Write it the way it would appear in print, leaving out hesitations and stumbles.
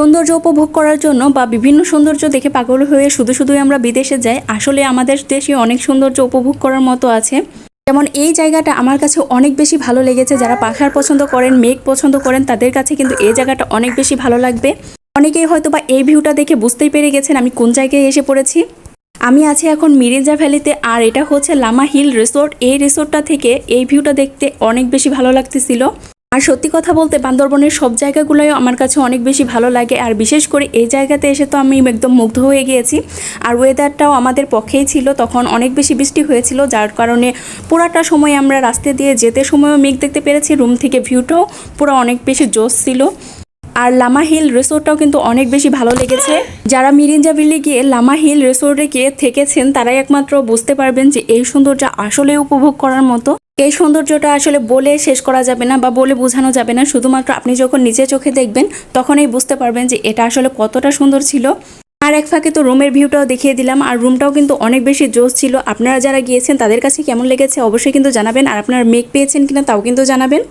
সৌন্দর্য উপভোগ করার জন্য বা বিভিন্ন সৌন্দর্য দেখে পাগল হয়ে শুধুই আমরা বিদেশে যাই। আসলে আমাদের দেশে অনেক সৌন্দর্য উপভোগ করার মতো আছে। যেমন এই জায়গাটা আমার কাছে অনেক বেশি ভালো লেগেছে। যারা পাহাড় পছন্দ করেন, মেঘ পছন্দ করেন, তাদের কাছে কিন্তু এই জায়গাটা অনেক বেশি ভালো লাগবে। অনেকেই হয়তো বা এই ভিউটা দেখে বুঝতেই পেরে গেছেন আমি কোন জায়গায় এসে পড়েছি। আমি আছি এখন মিরিঞ্জা ভ্যালিতে, আর এটা হচ্ছে লামা হিল রিসোর্ট। এই রিসোর্টটা থেকে এই ভিউটা দেখতে অনেক বেশি ভালো লাগতেছিল। আর সত্যি কথা বলতে বান্দরবনের সব জায়গাগুলোই আমার কাছে অনেক বেশি ভালো লাগে, আর বিশেষ করে এই জায়গাতে এসে তো আমি একদম মুগ্ধ হয়ে গিয়েছি। আর ওয়েদারটাও আমাদের পক্ষেই ছিল, তখন অনেক বেশি বৃষ্টি হয়েছিল, যার কারণে পুরাটা সময় আমরা রাস্তা দিয়ে যেতে সময়ও মেঘ দেখতে পেরেছি। রুম থেকে ভিউটাও পুরো অনেক বেশি জোশ ছিল। আর লামা হিল রিসোর্টটাও কিন্তু অনেক বেশি ভালো লেগেছে। যারা মিরিঞ্জা ভ্যালি গিয়ে লামা হিল রিসোর্টে গিয়ে থেকেছেন তারাই একমাত্র বুঝতে পারবেন যে এই সৌন্দর্য আসলে উপভোগ করার মতো। এই সৌন্দর্যটা আসলে বলে শেষ করা যাবে না বা বলে বোঝানো যাবে না। শুধুমাত্র আপনি যখন নিজের চোখে দেখবেন তখনই বুঝতে পারবেন যে এটা আসলে কতটা সুন্দর ছিল। আর এক ফাঁকে তো রুমের ভিউটাও দেখিয়ে দিলাম, আর রুমটাও কিন্তু অনেক বেশি জোশ ছিল। আপনারা যারা গিয়েছেন তাদের কাছে কেমন লেগেছে অবশ্যই কিন্তু জানাবেন, আর আপনারা মেঘ পেয়েছেন কিনা তাও কিন্তু জানাবেন।